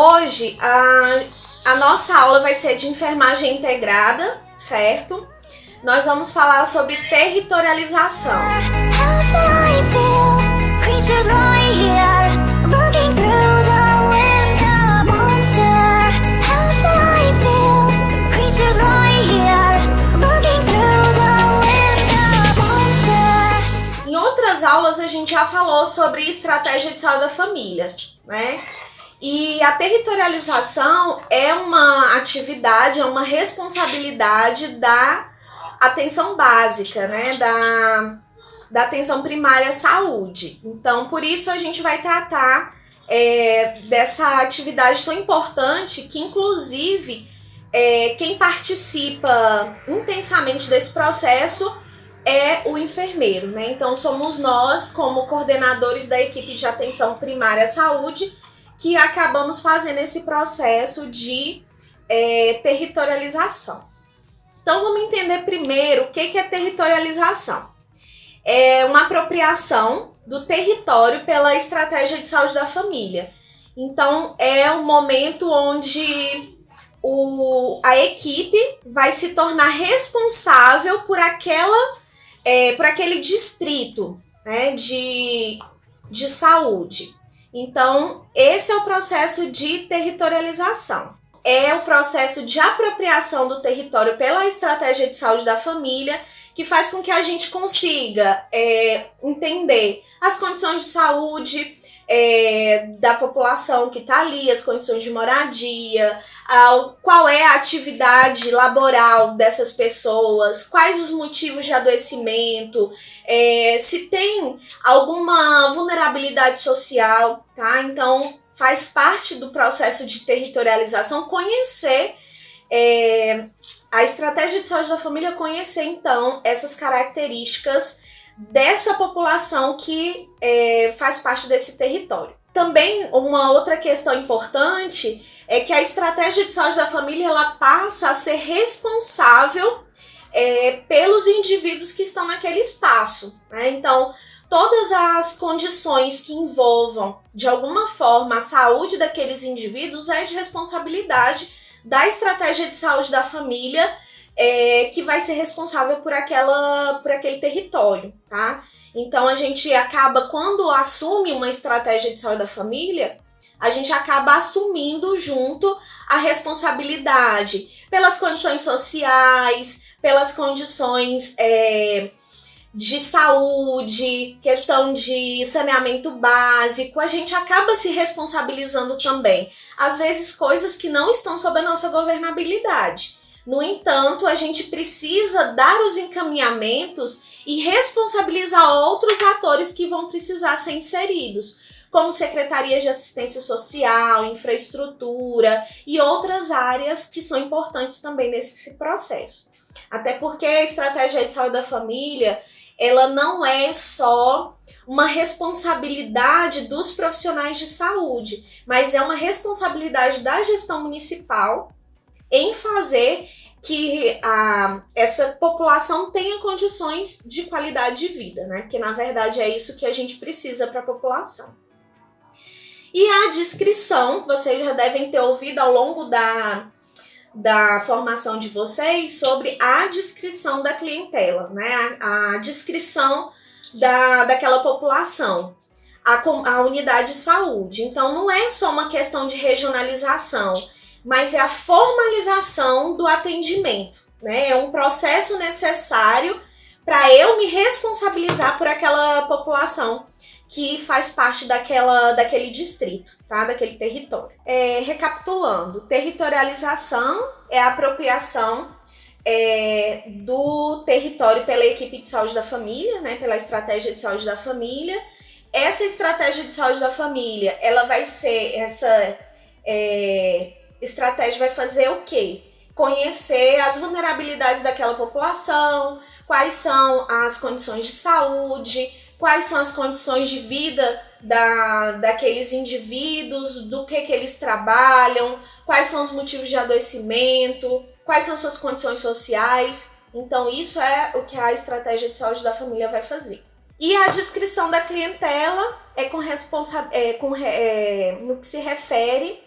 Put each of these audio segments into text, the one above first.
Hoje a nossa aula vai ser de enfermagem integrada, certo? Nós vamos falar sobre territorialização. Em outras aulas a gente já falou sobre estratégia de saúde da família, né? E a territorialização é uma atividade, é uma responsabilidade da atenção básica, né? Da atenção primária à saúde. Então, por isso a gente vai tratar dessa atividade tão importante que, inclusive, quem participa intensamente desse processo é o enfermeiro, né? Então, somos nós, como coordenadores da equipe de atenção primária à saúde, que acabamos fazendo esse processo de territorialização. Então, vamos entender primeiro o que é territorialização. É uma apropriação do território pela estratégia de saúde da família. Então, é um momento onde a equipe vai se tornar responsável por aquele distrito, né, de saúde. Então, esse é o processo de territorialização. É o processo de apropriação do território pela estratégia de saúde da família, que faz com que a gente consiga entender as condições de saúde da população que está ali, as condições de moradia, qual é a atividade laboral dessas pessoas, quais os motivos de adoecimento, se tem alguma vulnerabilidade social, tá? Então, faz parte do processo de territorialização conhecer a estratégia de saúde da família, conhecer, então, essas características dessa população que faz parte desse território. Também, uma outra questão importante é que a estratégia de saúde da família ela passa a ser responsável pelos indivíduos que estão naquele espaço, né? Então, todas as condições que envolvam, de alguma forma, a saúde daqueles indivíduos é de responsabilidade da estratégia de saúde da família, que vai ser responsável por aquele território, tá? Então, a gente acaba, quando assume uma estratégia de saúde da família, a gente acaba assumindo junto a responsabilidade pelas condições sociais, pelas condições de saúde, questão de saneamento básico, a gente acaba se responsabilizando também. Às vezes, coisas que não estão sob a nossa governabilidade. No entanto, a gente precisa dar os encaminhamentos e responsabilizar outros atores que vão precisar ser inseridos, como secretarias de assistência social, infraestrutura e outras áreas que são importantes também nesse processo. Até porque a estratégia de saúde da família, ela não é só uma responsabilidade dos profissionais de saúde, mas é uma responsabilidade da gestão municipal em fazer que essa população tenha condições de qualidade de vida, né? Porque, na verdade, é isso que a gente precisa para a população. E a descrição, vocês já devem ter ouvido ao longo da formação de vocês sobre a descrição da clientela, né? A descrição daquela população, a unidade de saúde. Então, não é só uma questão de regionalização, mas é a formalização do atendimento, né? É um processo necessário para eu me responsabilizar por aquela população que faz parte daquele distrito, tá? Daquele território. Recapitulando, territorialização é a apropriação do território pela equipe de saúde da família, né? Pela estratégia de saúde da família. Essa estratégia de saúde da família, ela vai ser estratégia vai fazer o quê? Conhecer as vulnerabilidades daquela população, quais são as condições de saúde, quais são as condições de vida daqueles indivíduos, do que eles trabalham, quais são os motivos de adoecimento, quais são suas condições sociais. Então, isso é o que a estratégia de saúde da família vai fazer. E a descrição da clientela no que se refere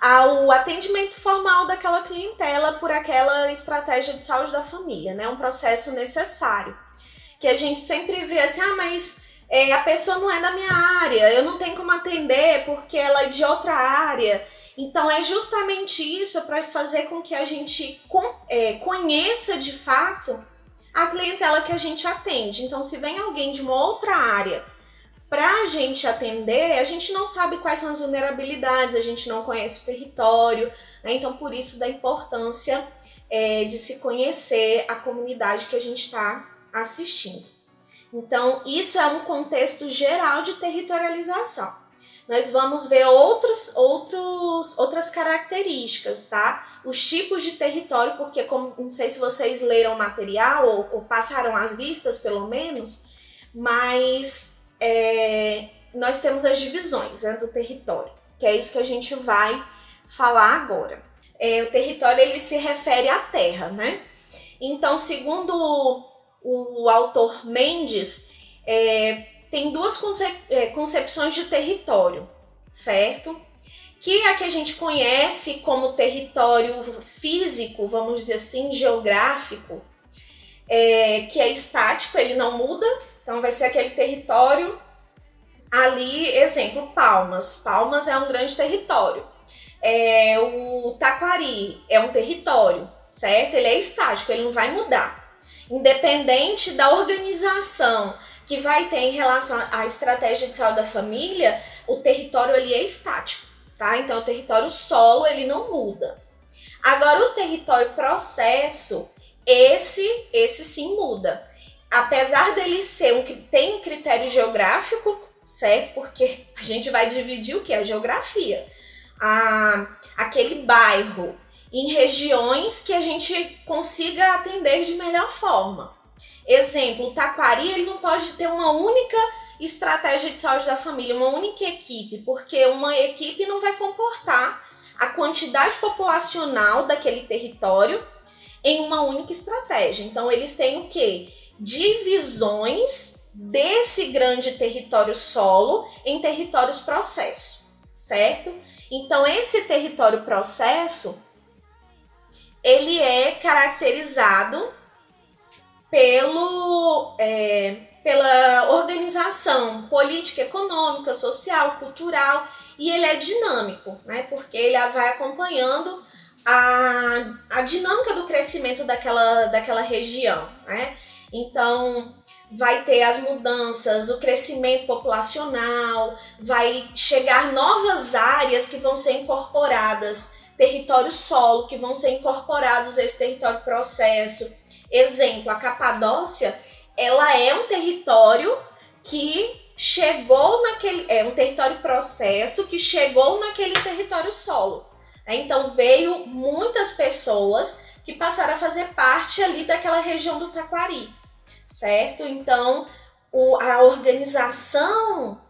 ao atendimento formal daquela clientela por aquela estratégia de saúde da família, né? Um processo necessário. Que a gente sempre vê assim, mas a pessoa não é da minha área, eu não tenho como atender porque ela é de outra área. Então é justamente isso para fazer com que a gente conheça de fato a clientela que a gente atende. Então se vem alguém de uma outra área para a gente atender, a gente não sabe quais são as vulnerabilidades, a gente não conhece o território, né? Então por isso da importância de se conhecer a comunidade que a gente está assistindo. Então isso é um contexto geral de territorialização. Nós vamos ver outras características, tá? Os tipos de território, porque como, não sei se vocês leram o material ou passaram as vistas pelo menos, mas nós temos as divisões, né, do território, que é isso que a gente vai falar agora. O território ele se refere à terra, né? Então, segundo o autor Mendes, tem duas concepções de território, certo? Que é a que a gente conhece como território físico, vamos dizer assim, geográfico, que é estático, ele não muda. Então vai ser aquele território ali, exemplo, Palmas. Palmas é um grande território. O Taquari é um território, certo? Ele é estático, ele não vai mudar. Independente da organização que vai ter em relação à estratégia de saúde da família, o território ali é estático, tá? Então o território solo, ele não muda. Agora o território processo, esse sim muda. Apesar dele tem um critério geográfico, certo? Porque a gente vai dividir o que? A geografia. Aquele bairro em regiões que a gente consiga atender de melhor forma. Exemplo, o Taquari, ele não pode ter uma única estratégia de saúde da família, uma única equipe, porque uma equipe não vai comportar a quantidade populacional daquele território em uma única estratégia. Então, eles têm o quê? Divisões desse grande território solo em territórios processo, certo? Então, esse território processo, ele é caracterizado pela organização política, econômica, social, cultural, e ele é dinâmico, né? Porque ele vai acompanhando a dinâmica do crescimento daquela região, né? Então, vai ter as mudanças, o crescimento populacional, vai chegar novas áreas que vão ser incorporadas, território solo, que vão ser incorporados a esse território processo. Exemplo, a Capadócia, ela é um território que chegou um território processo que chegou naquele território solo. Então veio muitas pessoas que passaram a fazer parte ali daquela região do Taquari, certo? Então a organização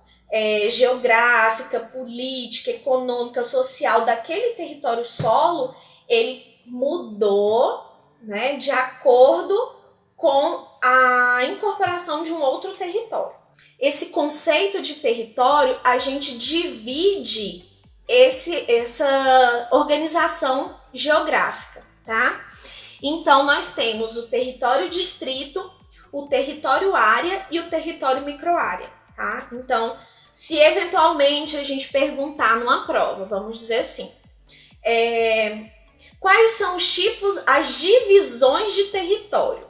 geográfica, política, econômica, social daquele território solo, ele mudou, né, de acordo com a incorporação de um outro território. Esse conceito de território, a gente divide essa organização geográfica, tá? Então, nós temos o território distrito, o território área e o território microárea, tá? Então, se eventualmente a gente perguntar numa prova, vamos dizer assim, quais são os tipos, as divisões de território?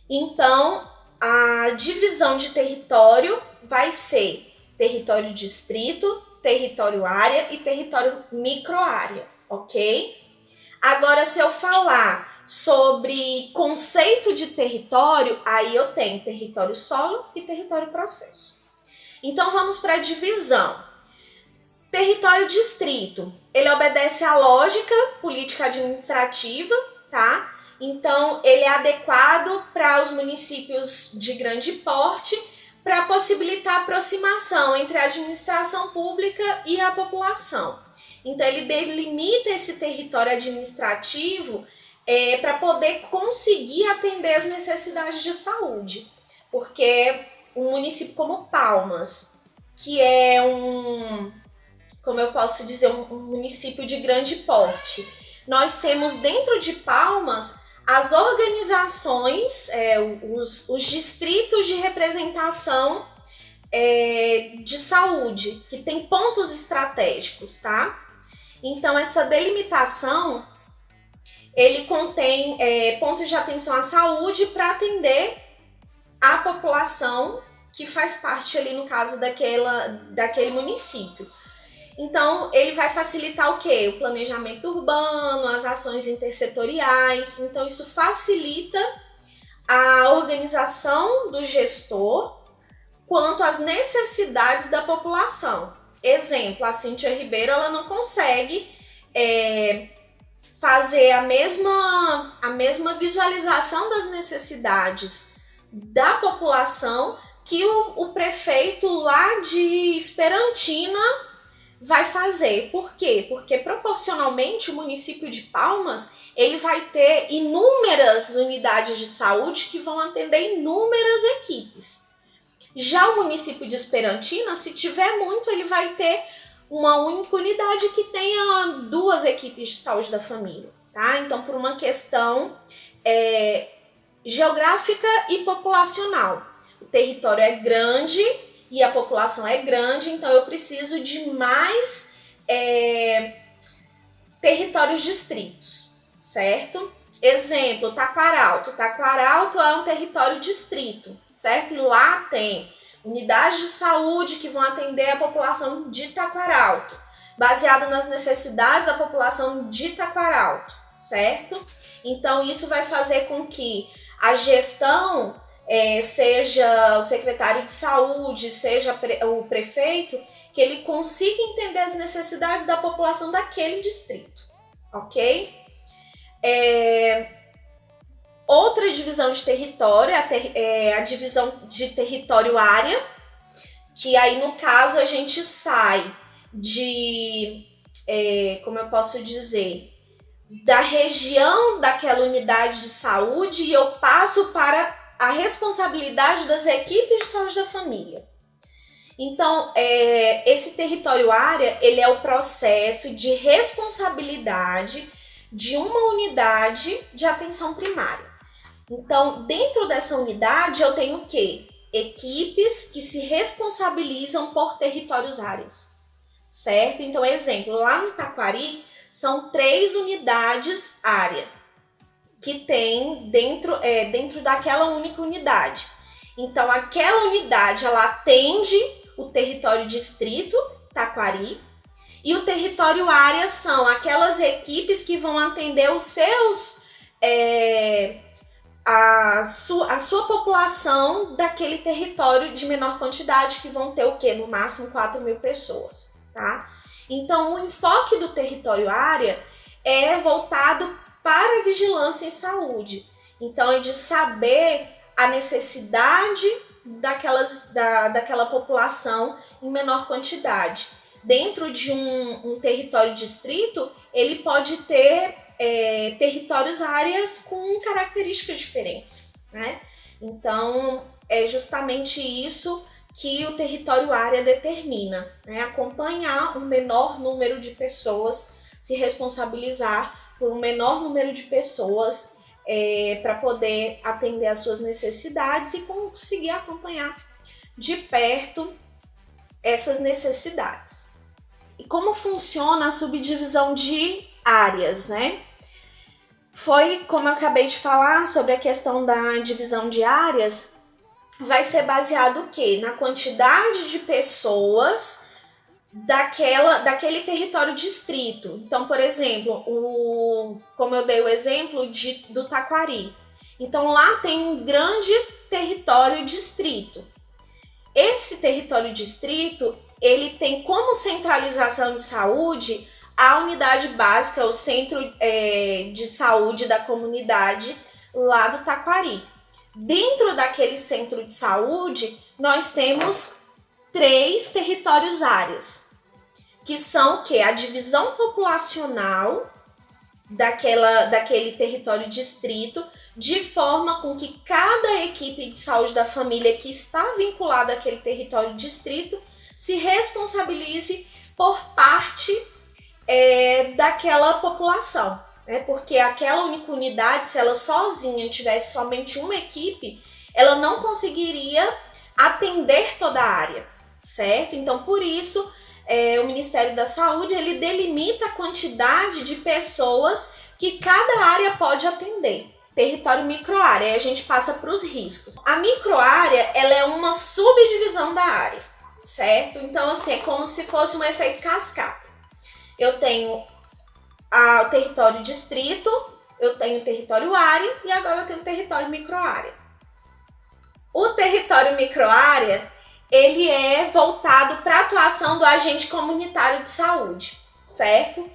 Então, a divisão de território vai ser território distrito, território área e território microárea, ok? Agora, se eu falar sobre conceito de território, aí eu tenho território solo e território processo. Então, vamos para a divisão. Território distrito, ele obedece à lógica política administrativa, tá? Então, ele é adequado para os municípios de grande porte para possibilitar a aproximação entre a administração pública e a população. Então, ele delimita esse território administrativo para poder conseguir atender as necessidades de saúde. Porque um município como Palmas, que é um como eu posso dizer, um município de grande porte. Nós temos dentro de Palmas as organizações, os distritos de representação de saúde, que tem pontos estratégicos, tá? Então, essa delimitação, ele contém pontos de atenção à saúde para atender a população que faz parte ali, no caso, daquele município. Então, ele vai facilitar o quê? O planejamento urbano, as ações intersetoriais. Então, isso facilita a organização do gestor quanto às necessidades da população. Exemplo, a Cíntia Ribeiro, ela não consegue fazer a mesma visualização das necessidades da população que o prefeito lá de Esperantina vai fazer. Por quê? Porque proporcionalmente o município de Palmas, ele vai ter inúmeras unidades de saúde que vão atender inúmeras equipes. Já o município de Esperantina, se tiver muito, ele vai ter uma única unidade que tenha 2 equipes de saúde da família, tá? Então, por uma questão geográfica e populacional. O território é grande e a população é grande, então eu preciso de mais territórios distritos, certo? Exemplo, Taquaralto. Taquaralto é um território distrito, certo? E lá tem unidades de saúde que vão atender a população de Taquaralto, baseado nas necessidades da população de Taquaralto, certo? Então, isso vai fazer com que a gestão, seja o secretário de saúde, seja o prefeito, que ele consiga entender as necessidades da população daquele distrito, ok? Outra divisão de território é a divisão de território área, que aí no caso a gente sai de, como eu posso dizer, da região daquela unidade de saúde e eu passo para a responsabilidade das equipes de saúde da família. Então, esse território área, ele é o processo de responsabilidade de uma unidade de atenção primária. Então, dentro dessa unidade, eu tenho o quê? Equipes que se responsabilizam por territórios áreas, certo? Então, exemplo, lá no Taquari, são 3 unidades área que tem dentro daquela única unidade. Então, aquela unidade, ela atende o território distrito, Taquari, e o território área são aquelas equipes que vão atender os seus, a sua população daquele território de menor quantidade, que vão ter o quê? No máximo 4.000 pessoas, tá? Então, o enfoque do território área é voltado para a vigilância em saúde. Então, é de saber a necessidade daquela população em menor quantidade. Dentro de um território distrito, ele pode ter territórios áreas com características diferentes, né? Então, é justamente isso que o território área determina, né? Acompanhar um menor número de pessoas, se responsabilizar por um menor número de pessoas para poder atender às suas necessidades e conseguir acompanhar de perto essas necessidades. E como funciona a subdivisão de áreas, né? Foi, como eu acabei de falar, sobre a questão da divisão de áreas, vai ser baseado o quê? Na quantidade de pessoas daquele território distrito. Então, por exemplo, como eu dei o exemplo do Taquari. Então, lá tem um grande território distrito. Esse território distrito, ele tem como centralização de saúde a unidade básica, o centro de saúde da comunidade lá do Taquari. Dentro daquele centro de saúde, nós temos 3 territórios áreas, que são o quê? A divisão populacional daquele território distrito, de forma com que cada equipe de saúde da família que está vinculada àquele território distrito se responsabilize por parte daquela população, né? Porque aquela única unidade, se ela sozinha tivesse somente uma equipe, ela não conseguiria atender toda a área, certo? Então, por isso, o Ministério da Saúde, ele delimita a quantidade de pessoas que cada área pode atender. Território microárea, aí a gente passa para os riscos. A microárea, ela é uma subdivisão da área, certo? Então, assim, é como se fosse um efeito cascata. Eu tenho o território distrito, eu tenho o território área e agora eu tenho o território microárea. O território microárea, ele é voltado para a atuação do agente comunitário de saúde, certo?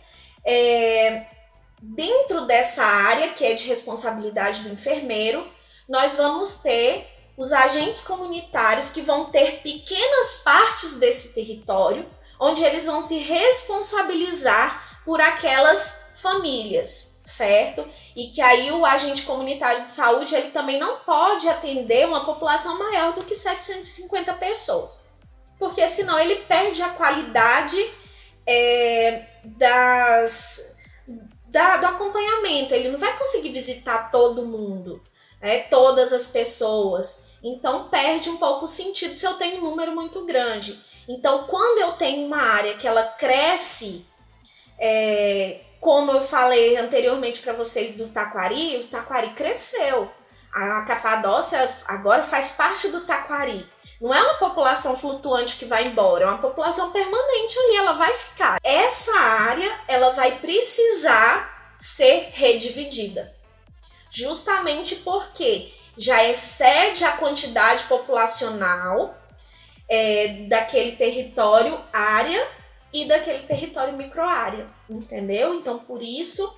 Dentro dessa área, que é de responsabilidade do enfermeiro, nós vamos ter os agentes comunitários que vão ter pequenas partes desse território, onde eles vão se responsabilizar por aquelas famílias, certo? E que aí o agente comunitário de saúde, ele também não pode atender uma população maior do que 750 pessoas, porque senão ele perde a qualidade do acompanhamento, ele não vai conseguir visitar todo mundo, todas as pessoas, então perde um pouco o sentido se eu tenho um número muito grande. Então, quando eu tenho uma área que ela cresce, como eu falei anteriormente para vocês do Taquari, o Taquari cresceu. A Capadócia agora faz parte do Taquari. Não é uma população flutuante que vai embora, é uma população permanente ali, ela vai ficar. Essa área, ela vai precisar ser redividida. Justamente porque já excede a quantidade populacional daquele território área e daquele território microárea, entendeu? Então, por isso,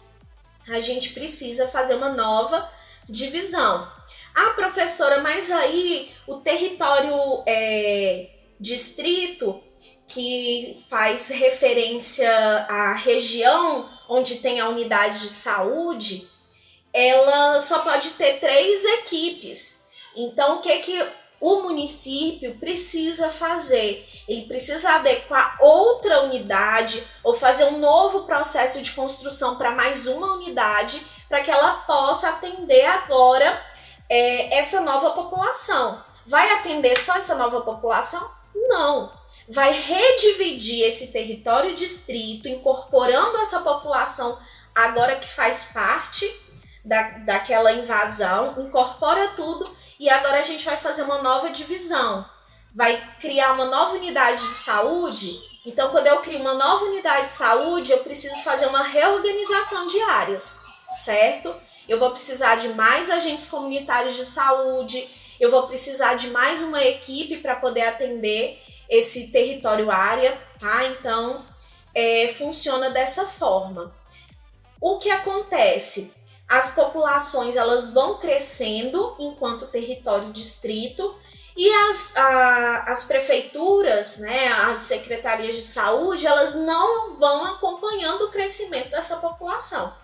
a gente precisa fazer uma nova divisão. Ah, professora, mas aí o território distrito, que faz referência à região onde tem a unidade de saúde, ela só pode ter 3 equipes. Então, o que o município precisa fazer? Ele precisa adequar outra unidade ou fazer um novo processo de construção para mais uma unidade, para que ela possa atender agora essa nova população. Vai atender só essa nova população? Não. Vai redividir esse território distrito, incorporando essa população agora que faz parte daquela invasão, incorpora tudo. E agora a gente vai fazer uma nova divisão, vai criar uma nova unidade de saúde. Então, quando eu crio uma nova unidade de saúde, eu preciso fazer uma reorganização de áreas, certo? Eu vou precisar de mais agentes comunitários de saúde, eu vou precisar de mais uma equipe para poder atender esse território área, tá? Então, funciona dessa forma. O que acontece? As populações, elas vão crescendo enquanto território distrito e as prefeituras, né, as secretarias de saúde, elas não vão acompanhando o crescimento dessa população.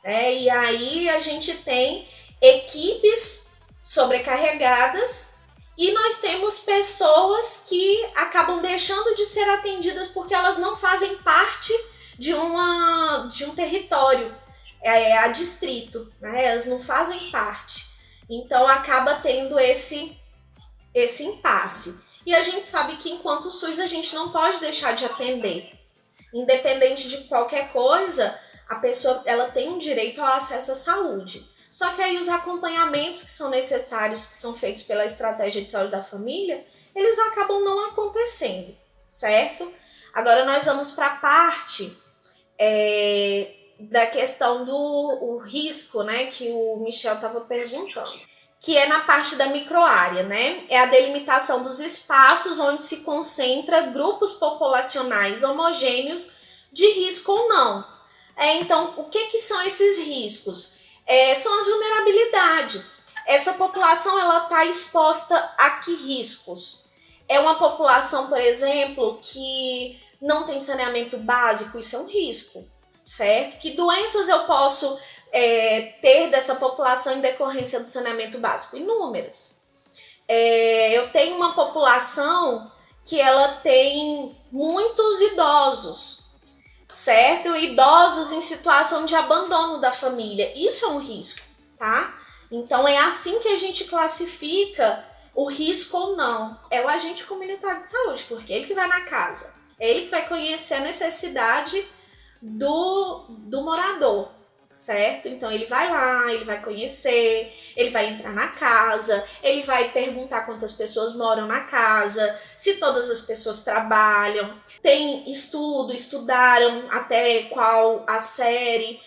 E aí a gente tem equipes sobrecarregadas e nós temos pessoas que acabam deixando de ser atendidas porque elas não fazem parte de um território. A distrito, né? Elas não fazem parte. Então acaba tendo esse impasse. E a gente sabe que enquanto SUS a gente não pode deixar de atender. Independente de qualquer coisa, a pessoa ela tem um direito ao acesso à saúde. Só que aí os acompanhamentos que são necessários, que são feitos pela estratégia de saúde da família, eles acabam não acontecendo, certo? Agora nós vamos para a parte da questão do risco, né, que o Michel estava perguntando, que é na parte da microárea, né? É a delimitação dos espaços onde se concentra grupos populacionais homogêneos de risco ou não. Então, o que são esses riscos? São as vulnerabilidades. Essa população ela está exposta a que riscos? É uma população, por exemplo, que não tem saneamento básico, isso é um risco, certo? Que doenças eu posso ter dessa população em decorrência do saneamento básico? Inúmeras. Eu tenho uma população que ela tem muitos idosos, certo? Idosos em situação de abandono da família. Isso é um risco, tá? Então é assim que a gente classifica o risco ou não. É o agente comunitário de saúde, porque é ele que vai na casa. É ele que vai conhecer a necessidade do morador, certo? Então ele vai lá, ele vai conhecer, ele vai entrar na casa, ele vai perguntar quantas pessoas moram na casa, se todas as pessoas trabalham, tem estudaram até qual a série,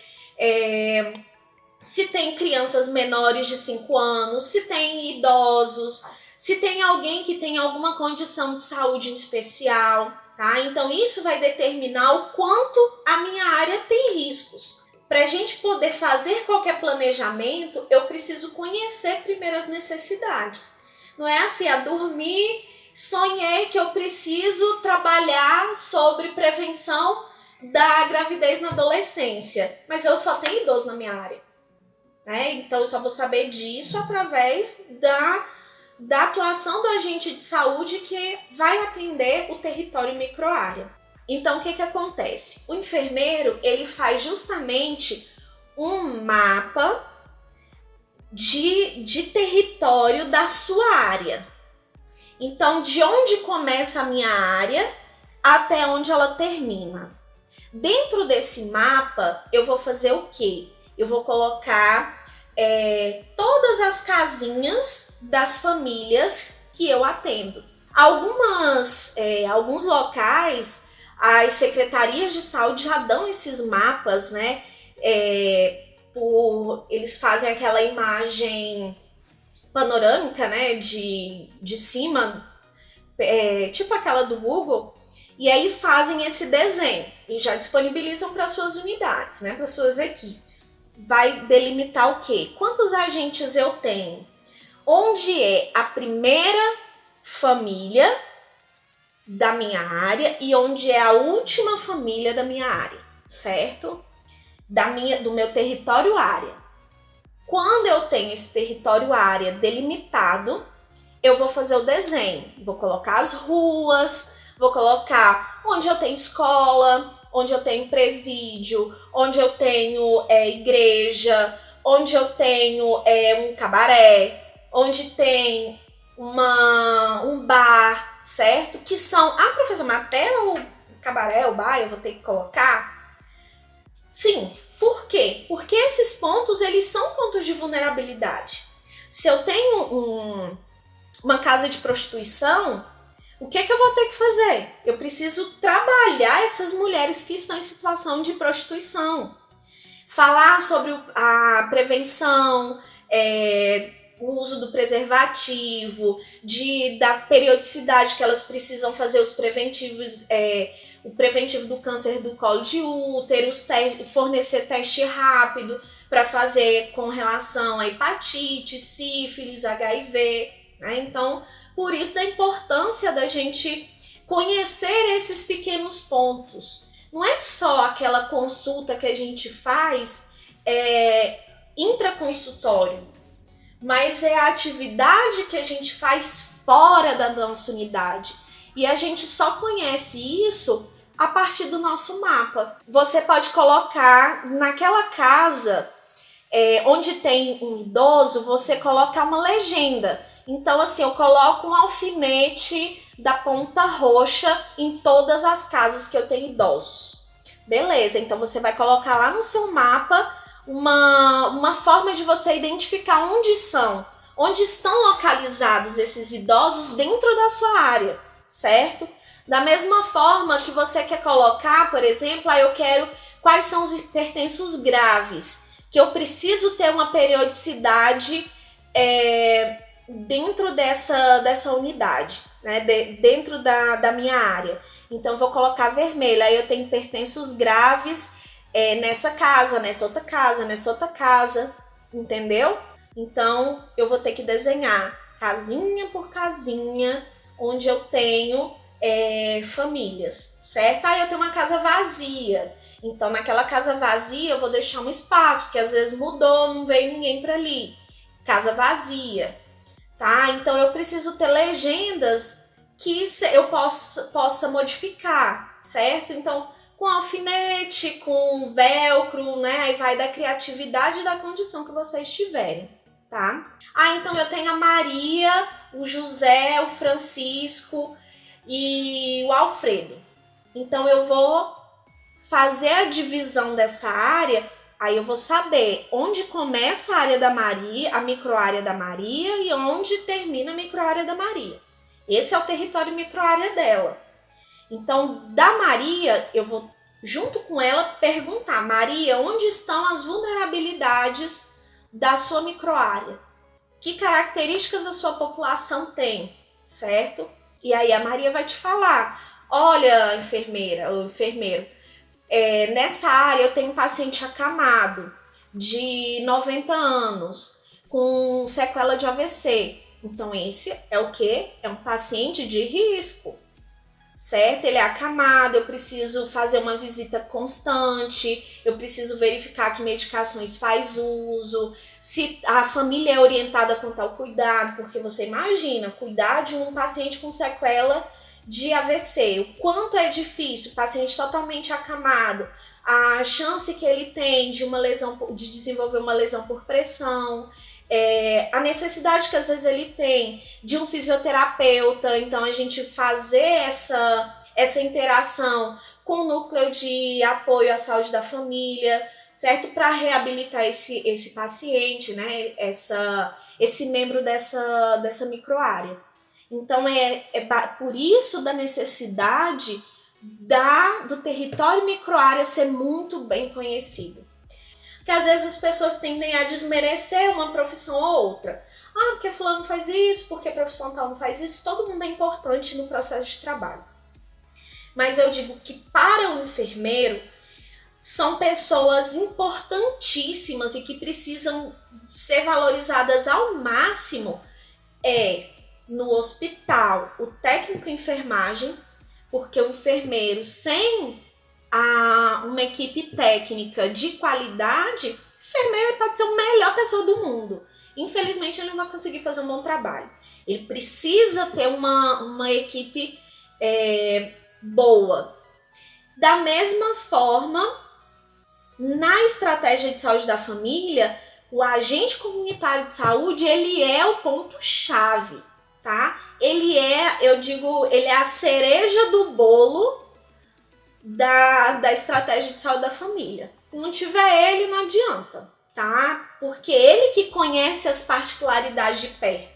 se tem crianças menores de 5 anos, se tem idosos, se tem alguém que tem alguma condição de saúde em especial, tá? Então isso vai determinar o quanto a minha área tem riscos. Para a gente poder fazer qualquer planejamento, eu preciso conhecer primeiro as necessidades. Não é assim, dormir, sonhei que eu preciso trabalhar sobre prevenção da gravidez na adolescência, mas eu só tenho idoso na minha área, né? Então eu só vou saber disso através da atuação do agente de saúde que vai atender o território microárea. Então, o que acontece? O enfermeiro, ele faz justamente um mapa de território da sua área. Então, de onde começa a minha área até onde ela termina. Dentro desse mapa, eu vou fazer o quê? Eu vou colocar todas as casinhas das famílias que eu atendo. Alguns locais, as secretarias de saúde já dão esses mapas, né? Eles fazem aquela imagem panorâmica, né? De cima, tipo aquela do Google, e aí fazem esse desenho e já disponibilizam para suas unidades, né? Para suas equipes. Vai delimitar o quê? Quantos agentes eu tenho? Onde é a primeira família da minha área e onde é a última família da minha área, certo? Do meu território área. Quando eu tenho esse território área delimitado, eu vou fazer o desenho. Vou colocar as ruas, vou colocar onde eu tenho escola, onde eu tenho presídio, onde eu tenho igreja, onde eu tenho um cabaré, onde tem um bar, certo? Que são... professor, mas até o cabaré, o bar, eu vou ter que colocar? Sim. Por quê? Porque esses pontos, eles são pontos de vulnerabilidade. Se eu tenho uma casa de prostituição, o que eu vou ter que fazer? Eu preciso trabalhar essas mulheres que estão em situação de prostituição. Falar sobre a prevenção, o uso do preservativo, da periodicidade que elas precisam fazer os preventivos, o preventivo do câncer do colo de útero, fornecer teste rápido para fazer com relação a hepatite, sífilis, HIV, né? Então, por isso da importância da gente conhecer esses pequenos pontos. Não é só aquela consulta que a gente faz intraconsultório, mas é a atividade que a gente faz fora da nossa unidade. E a gente só conhece isso a partir do nosso mapa. Você pode colocar naquela casa onde tem um idoso, você colocar uma legenda. Então, assim, eu coloco um alfinete da ponta roxa em todas as casas que eu tenho idosos. Beleza, então você vai colocar lá no seu mapa uma forma de você identificar onde estão localizados esses idosos dentro da sua área, certo? Da mesma forma que você quer colocar, por exemplo, eu quero quais são os hipertensos graves, que eu preciso ter uma periodicidade dentro dessa unidade, né? Dentro da minha área. Então, eu vou colocar vermelho, aí eu tenho hipertensos graves nessa casa, nessa outra casa, entendeu? Então, eu vou ter que desenhar casinha por casinha, onde eu tenho famílias, certo? Aí eu tenho uma casa vazia, então naquela casa vazia eu vou deixar um espaço, porque às vezes mudou, não veio ninguém para ali. Casa vazia, tá? Então eu preciso ter legendas que eu possa modificar, certo? Então, com alfinete, com velcro, né? Aí vai da criatividade e da condição que vocês tiverem, tá? Então eu tenho a Maria, o José, o Francisco e o Alfredo. Então eu vou fazer a divisão dessa área, aí eu vou saber onde começa a área da Maria, a microárea da Maria, e onde termina a microárea da Maria. Esse é o território microárea dela. Então, da Maria, eu vou, junto com ela, perguntar: Maria, onde estão as vulnerabilidades da sua microárea? Que características a sua população tem, certo? E aí a Maria vai te falar: olha, enfermeira ou enfermeiro, nessa área eu tenho um paciente acamado de 90 anos com sequela de AVC. Então esse é o quê? É um paciente de risco, certo? Ele é acamado, eu preciso fazer uma visita constante, eu preciso verificar que medicações faz uso, se a família é orientada quanto ao cuidado, porque você imagina, cuidar de um paciente com sequela de AVC, o quanto é difícil, paciente totalmente acamado, a chance que ele tem de uma lesão, de desenvolver uma lesão por pressão, a necessidade que às vezes ele tem de um fisioterapeuta, então a gente fazer essa interação com o núcleo de apoio à saúde da família, certo? Para reabilitar esse paciente, né? Esse membro dessa microárea. Então por isso da necessidade do território microárea ser muito bem conhecido. Porque às vezes as pessoas tendem a desmerecer uma profissão ou outra. Porque fulano faz isso, porque a profissão tal não faz isso. Todo mundo é importante no processo de trabalho. Mas eu digo que para o enfermeiro são pessoas importantíssimas e que precisam ser valorizadas ao máximo no hospital, o técnico de enfermagem, porque o enfermeiro sem uma equipe técnica de qualidade, o enfermeiro pode ser a melhor pessoa do mundo. Infelizmente, ele não vai conseguir fazer um bom trabalho. Ele precisa ter uma equipe boa. Da mesma forma, na estratégia de saúde da família, o agente comunitário de saúde, ele é o ponto-chave, tá? Ele é a cereja do bolo da estratégia de saúde da família. Se não tiver ele, não adianta, tá? Porque ele que conhece as particularidades de perto.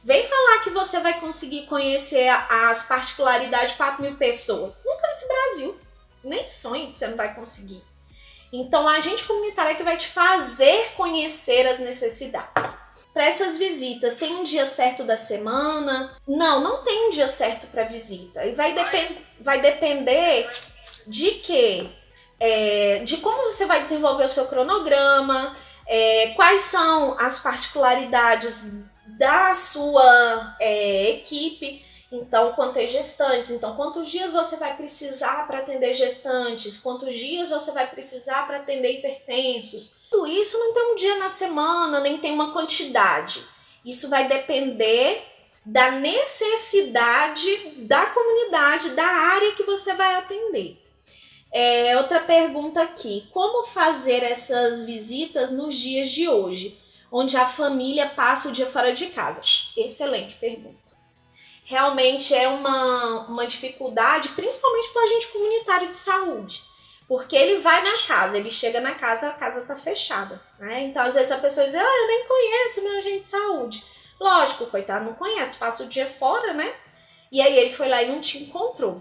Vem falar que você vai conseguir conhecer as particularidades de 4.000 pessoas. Nunca nesse Brasil. Nem sonho que você não vai conseguir. Então, a agente comunitário é que vai te fazer conhecer as necessidades. Para essas visitas, tem um dia certo da semana? Não tem um dia certo para visita. E vai depender de quê? De como você vai desenvolver o seu cronograma, quais são as particularidades da sua equipe. Então, quantas gestantes? Então, quantos dias você vai precisar para atender gestantes? Quantos dias você vai precisar para atender hipertensos? Tudo isso não tem um dia na semana, nem tem uma quantidade. Isso vai depender da necessidade da comunidade, da área que você vai atender. Outra pergunta aqui: como fazer essas visitas nos dias de hoje, onde a família passa o dia fora de casa? Excelente pergunta. Realmente é uma dificuldade, principalmente para o agente comunitário de saúde, porque ele vai na casa, ele chega na casa, a casa está fechada, né? Então, às vezes a pessoa diz: eu nem conheço meu agente de saúde. Lógico, coitado, não conhece, tu passa o dia fora, né? E aí ele foi lá e não te encontrou.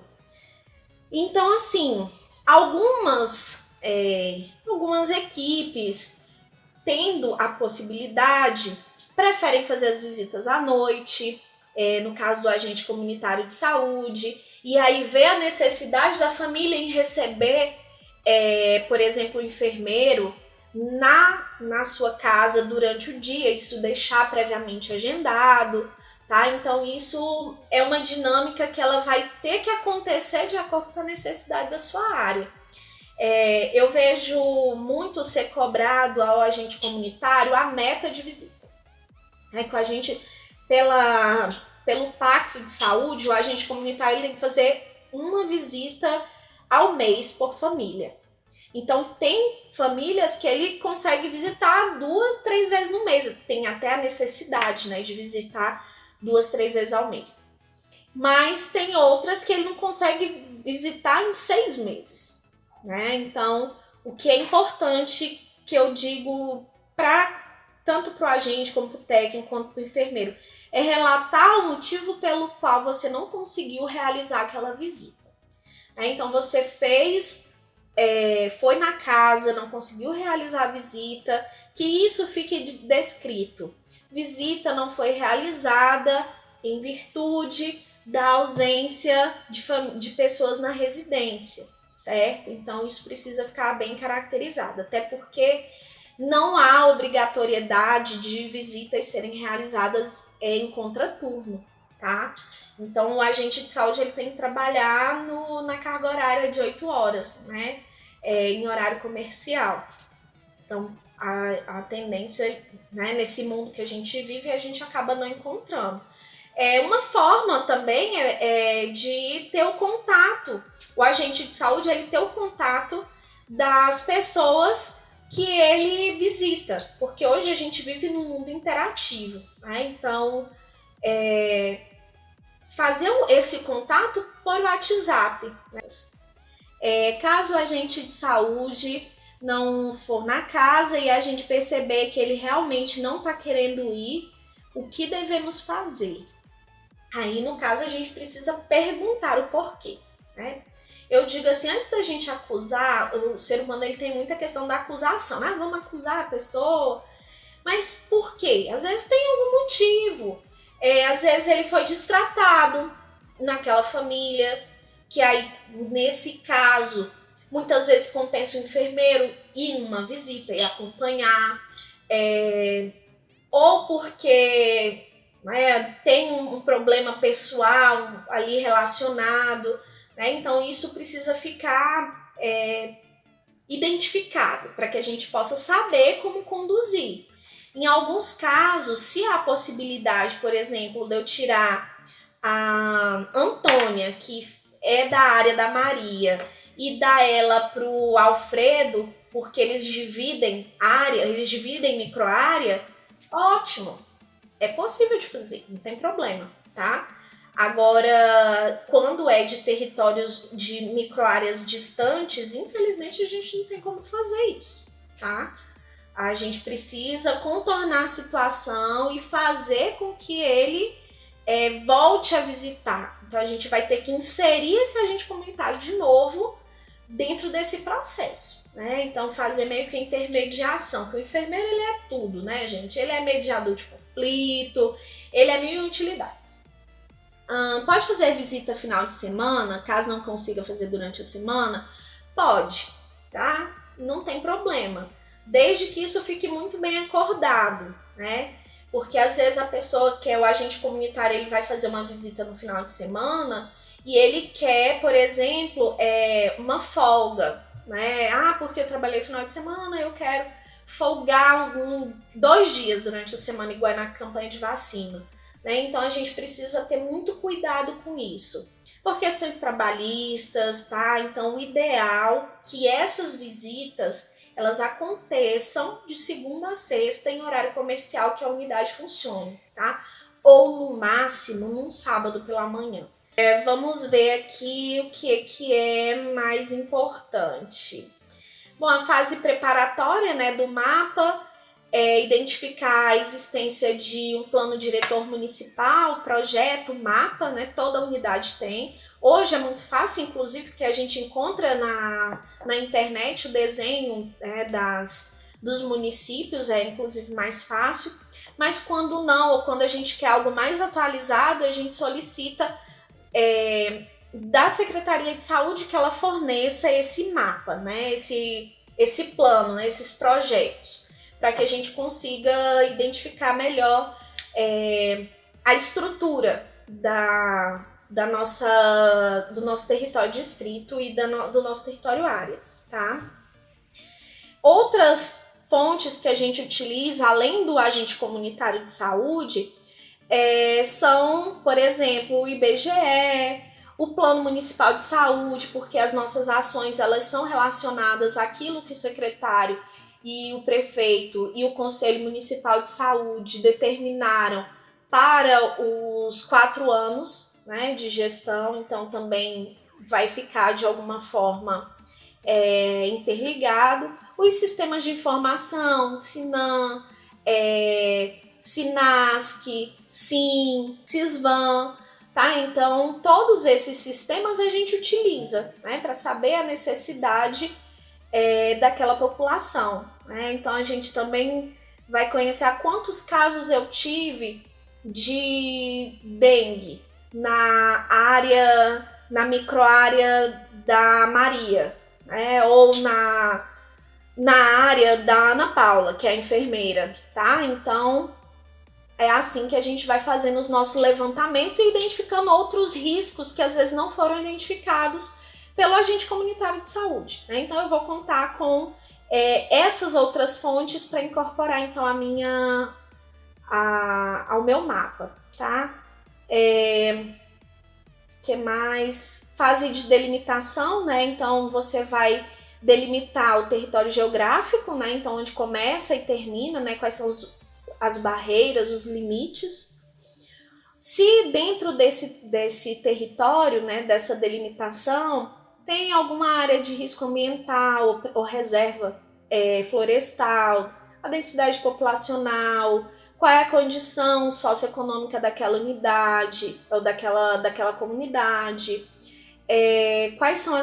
Então, assim, algumas equipes, tendo a possibilidade, preferem fazer as visitas à noite, no caso do agente comunitário de saúde, e aí ver a necessidade da família em receber, por exemplo, o enfermeiro na sua casa durante o dia, isso deixar previamente agendado, tá? Então isso é uma dinâmica que ela vai ter que acontecer de acordo com a necessidade da sua área. Eu vejo muito ser cobrado ao agente comunitário a meta de visita. Com a gente, pelo Pacto de Saúde, o agente comunitário ele tem que fazer uma visita ao mês por família. Então, tem famílias que ele consegue visitar 2, 3 vezes no mês. Tem até a necessidade, né, de visitar 2, 3 vezes ao mês. Mas tem outras que ele não consegue visitar em 6 meses, né? Então, o que é importante que eu digo tanto para o agente, como para o técnico, quanto para o enfermeiro, é relatar o motivo pelo qual você não conseguiu realizar aquela visita. Então, você foi na casa, não conseguiu realizar a visita, que isso fique descrito. Visita não foi realizada em virtude da ausência de pessoas na residência, certo? Então, isso precisa ficar bem caracterizado, até porque não há obrigatoriedade de visitas serem realizadas em contraturno, tá? Então, o agente de saúde ele tem que trabalhar na carga horária de 8 horas, né? Em horário comercial. Então, a tendência, né, nesse mundo que a gente vive, a gente acaba não encontrando. Uma forma também de ter o contato. O agente de saúde ele ter o contato das pessoas que ele visita, porque hoje a gente vive num mundo interativo, né? Então, fazer esse contato por WhatsApp, né? Caso o agente de saúde não for na casa e a gente perceber que ele realmente não está querendo ir, o que devemos fazer? Aí, no caso, a gente precisa perguntar o porquê, né? Eu digo assim, antes da gente acusar, o ser humano ele tem muita questão da acusação, né? Vamos acusar a pessoa, mas por quê? Às vezes tem algum motivo, às vezes ele foi destratado naquela família, que aí, nesse caso, muitas vezes compensa o enfermeiro ir numa visita e acompanhar, ou porque tem um problema pessoal ali relacionado, né? Então isso precisa ficar identificado para que a gente possa saber como conduzir. Em alguns casos, se há a possibilidade, por exemplo, de eu tirar a Antônia, que é da área da Maria, e dar ela para o Alfredo, porque eles dividem área, eles dividem microárea, ótimo. É possível de fazer, não tem problema, tá? Agora, quando é de territórios de microáreas distantes, infelizmente a gente não tem como fazer isso, tá? A gente precisa contornar a situação e fazer com que ele volte a visitar. Então a gente vai ter que inserir esse agente comunitário de novo dentro desse processo, né? Então fazer meio que a intermediação, que o enfermeiro ele é tudo, né, gente? Ele é mediador de conflito, ele é mil utilidades. Pode fazer visita final de semana, caso não consiga fazer durante a semana? Pode, tá? Não tem problema, desde que isso fique muito bem acordado, né? Porque às vezes a pessoa que é o agente comunitário, ele vai fazer uma visita no final de semana e ele quer, por exemplo, uma folga, né? Porque eu trabalhei no final de semana, eu quero folgar 2 dias durante a semana, igual na campanha de vacina, né? Então a gente precisa ter muito cuidado com isso, por questões trabalhistas, tá? Então o ideal é que essas visitas elas aconteçam de segunda a sexta em horário comercial, que a unidade funcione, tá? Ou no máximo num sábado pela manhã. Vamos ver aqui o que é mais importante. Bom, a fase preparatória, né, do mapa é identificar a existência de um plano diretor municipal, projeto, mapa, né, toda unidade tem. Hoje é muito fácil, inclusive, porque a gente encontra na internet o desenho dos municípios, inclusive mais fácil. Mas quando não, ou quando a gente quer algo mais atualizado, a gente solicita da Secretaria de Saúde que ela forneça esse mapa, né? Esse plano, né? Esses projetos, para que a gente consiga identificar melhor a estrutura do nosso território distrito e do nosso território área, tá? Outras fontes que a gente utiliza, além do agente comunitário de saúde, são, por exemplo, o IBGE, o Plano Municipal de Saúde, porque as nossas ações elas são relacionadas àquilo que o secretário e o prefeito e o Conselho Municipal de Saúde determinaram para os 4 anos, né, de gestão, então também vai ficar de alguma forma interligado. Os sistemas de informação, SINAM, SINASC, SIM, SISVAN, tá? Então, todos esses sistemas a gente utiliza, né, para saber a necessidade daquela população, né? Então, a gente também vai conhecer quantos casos eu tive de dengue na microárea da Maria, né? Ou na área da Ana Paula, que é a enfermeira, tá? Então, é assim que a gente vai fazendo os nossos levantamentos e identificando outros riscos que às vezes não foram identificados pelo agente comunitário de saúde, né? Então, eu vou contar com essas outras fontes para incorporar, então, ao meu mapa, tá? Que mais? Fase de delimitação, né? Então, você vai delimitar o território geográfico, né? Então, onde começa e termina, né? Quais são as barreiras, os limites. Se dentro desse território, né, dessa delimitação, tem alguma área de risco ambiental ou reserva florestal, a densidade populacional, qual é a condição socioeconômica daquela unidade ou daquela comunidade, quais são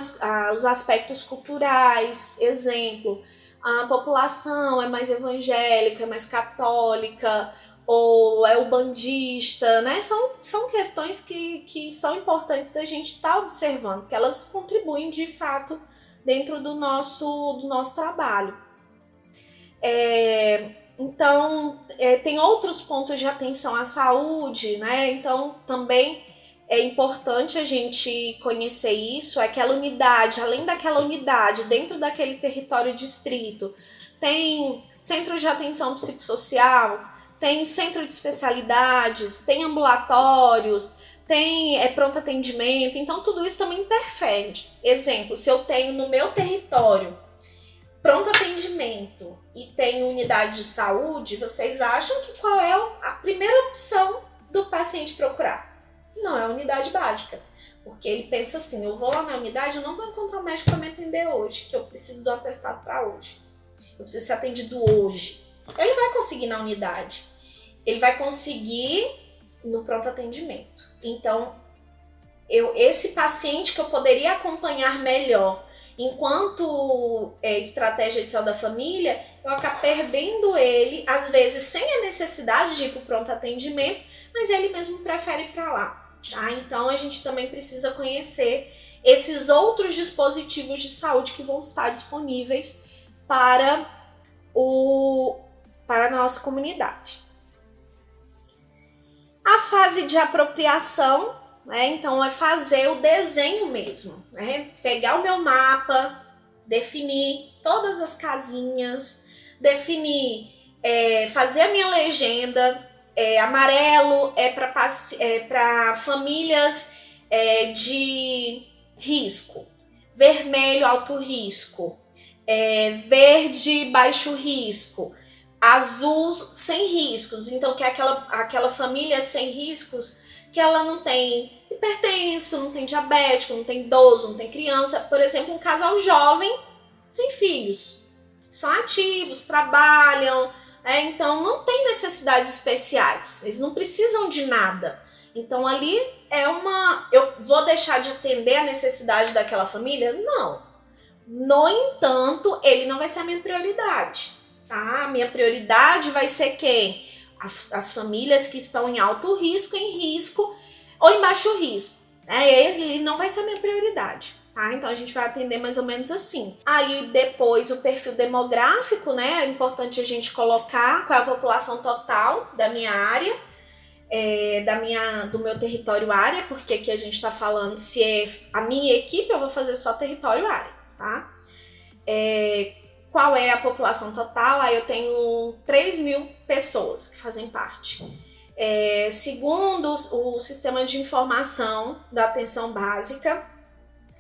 os aspectos culturais, exemplo, a população é mais evangélica, é mais católica, ou é ubandista, né? São questões que são importantes da gente estar observando, que elas contribuem de fato dentro do nosso trabalho. Então, tem outros pontos de atenção à saúde, né? Então, também é importante a gente conhecer isso, aquela unidade, além daquela unidade, dentro daquele território distrito, tem centro de atenção psicossocial, tem centro de especialidades, tem ambulatórios, tem pronto atendimento, então tudo isso também interfere. Exemplo, se eu tenho no meu território pronto atendimento e tenho unidade de saúde, vocês acham que qual é a primeira opção do paciente procurar? Não, é a unidade básica. Porque ele pensa assim, eu vou lá na unidade, eu não vou encontrar um médico para me atender hoje, que eu preciso do atestado para hoje. Eu preciso ser atendido hoje. Ele vai conseguir na unidade. Ele vai conseguir no pronto atendimento. Então, esse paciente que eu poderia acompanhar melhor enquanto estratégia de saúde da família, eu acabo perdendo ele, às vezes sem a necessidade de ir para o pronto atendimento, mas ele mesmo prefere ir para lá. Tá? Então, a gente também precisa conhecer esses outros dispositivos de saúde que vão estar disponíveis para a nossa comunidade. A fase de apropriação, né? Então, é fazer o desenho mesmo, né? Pegar o meu mapa, definir todas as casinhas, definir, fazer a minha legenda. Amarelo é para famílias de risco, vermelho alto risco, verde baixo risco, azul sem riscos, então que é aquela família sem riscos que ela não tem hipertenso, não tem diabético, não tem idoso, não tem criança, por exemplo, um casal jovem sem filhos, são ativos, trabalham, então não tem necessidades especiais, eles não precisam de nada. Então ali eu vou deixar de atender a necessidade daquela família? Não. No entanto, ele não vai ser a minha prioridade, tá? A minha prioridade vai ser quem? As famílias que estão em alto risco, em risco ou em baixo risco. Ele não vai ser a minha prioridade. Tá? Então a gente vai atender mais ou menos assim. Aí depois o perfil demográfico, né? É importante a gente colocar qual é a população total da minha área, do meu território área, porque aqui a gente está falando se é a minha equipe, eu vou fazer só território área, tá? Qual é a população total? Aí eu tenho 3.000 pessoas que fazem parte. Segundo o sistema de informação da atenção básica,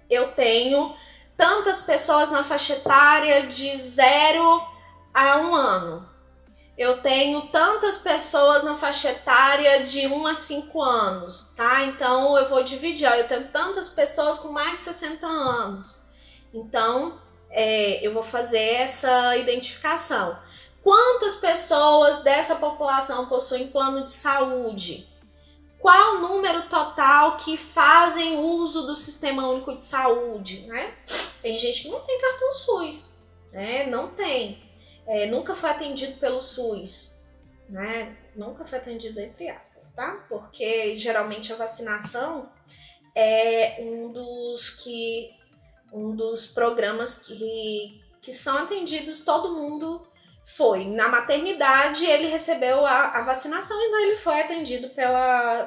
eu tenho tantas pessoas na faixa etária de 0 a 1 ano. Eu tenho tantas pessoas na faixa etária de 1 a 5 anos, tá? Então eu vou dividir, eu tenho tantas pessoas com mais de 60 anos. Então eu vou fazer essa identificação. Quantas pessoas dessa população possuem plano de saúde? Qual o número total que fazem uso do Sistema Único de Saúde, né? Tem gente que não tem cartão SUS, né? Não tem. Nunca foi atendido pelo SUS, né? Nunca foi atendido entre aspas, tá? Porque geralmente a vacinação é um dos programas que são atendidos, todo mundo foi. Na maternidade ele recebeu a vacinação e então ele foi atendido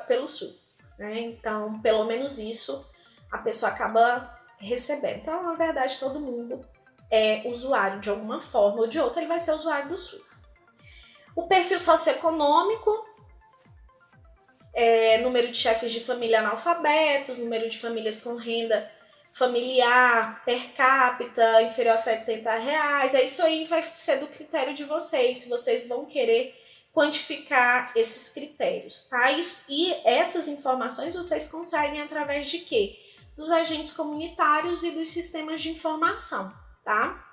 pelo SUS, né? Então, pelo menos isso a pessoa acaba recebendo. Então, na verdade, todo mundo é usuário de alguma forma ou de outra, ele vai ser usuário do SUS. O perfil socioeconômico, número de chefes de família analfabetos, número de famílias com renda familiar, per capita, inferior a R$70. Isso aí vai ser do critério de vocês, se vocês vão querer quantificar esses critérios, tá? E essas informações vocês conseguem através de quê? Dos agentes comunitários e dos sistemas de informação, tá?